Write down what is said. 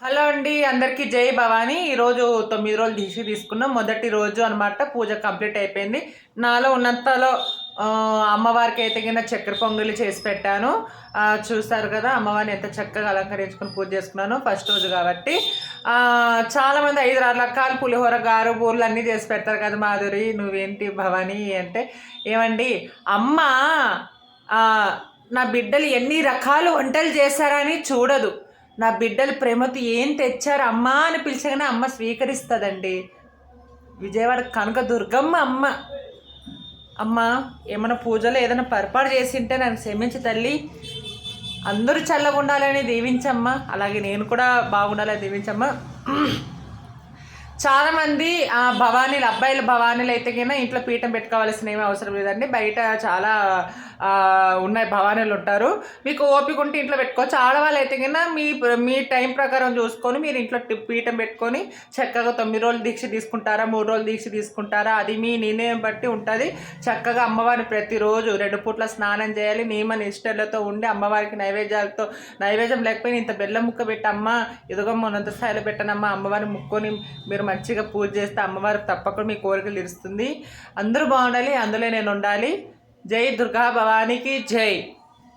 Hello అండి, అందరికీ జై భవానీ. ఈరోజు 9 రోజులు దీక్ష తీసుకున్నాం. మొదటి రోజు అనమాట. పూజ కంప్లీట్ అయిపోయింది. నాలో ఉన్నంతలో అమ్మవారికి అయితే కింద చక్కెర పొంగలి చేసి పెట్టాను. చూస్తారు కదా, అమ్మవారిని ఎంత చక్కగా అలంకరించుకొని పూజ చేసుకున్నాను ఫస్ట్ రోజు కాబట్టి. చాలామంది 5-6 రకాల పులిహోర, గారు, బూర్లు అన్నీ చేసి పెడతారు కదా. మాధురి, నువ్వేంటి భవానీ అంటే, ఏమండి అమ్మ నా బిడ్డలు ఎన్ని రకాలు వంటలు చేశారని చూడదు. నా బిడ్డలు ప్రేమతో ఏం తెచ్చారు అమ్మా అని పిలిచగానే అమ్మ స్వీకరిస్తుందండి. విజయవాడ కనకదుర్గమ్మ అమ్మ. అమ్మ ఏమైనా పూజలో ఏదైనా పొరపాటు చేసింటే నన్ను క్షమించి తల్లి, అందరూ చల్లగా ఉండాలని దీవించమ్మా, అలాగే నేను కూడా బాగుండాలని దీవించమ్మా. చాలామంది భవానీలు, అబ్బాయిల భవానీలు అయితే కన్నా ఇంట్లో పీఠం పెట్టుకోవాల్సిన ఏమీ అవసరం లేదండి. బయట చాలా ఉన్నాయి భవానీలు ఉంటారు. మీకు ఓపిక ఉంటే ఇంట్లో పెట్టుకోవచ్చు. ఆడవాళ్ళు అయితే కన్నా మీ టైం ప్రకారం చూసుకొని మీరు ఇంట్లో పీఠం పెట్టుకొని చక్కగా 9 రోజులు దీక్ష తీసుకుంటారా, 3 రోజులు దీక్ష తీసుకుంటారా, అది మీ నిర్ణయం బట్టి ఉంటుంది. చక్కగా అమ్మవారిని ప్రతిరోజు 2 పూట్ల స్నానం చేయాలి. నియమ నిష్టలతో ఉండి అమ్మవారికి నైవేద్యం లేకపోయినా ఇంత బెల్లం ముక్క పెట్టి అమ్మ ఇదిగమ్మ ఉన్నంత స్థాయిలో పెట్టనమ్మా, అమ్మవారిని ముక్కొని మీరు మంచిగా పూజ చేస్తే అమ్మవారికి తప్పకుండా మీ కోరికలు తీరుస్తుంది. అందరూ బాగుండాలి, అందులో నేను ఉండాలి. జై దుర్గా భవానీకి జై.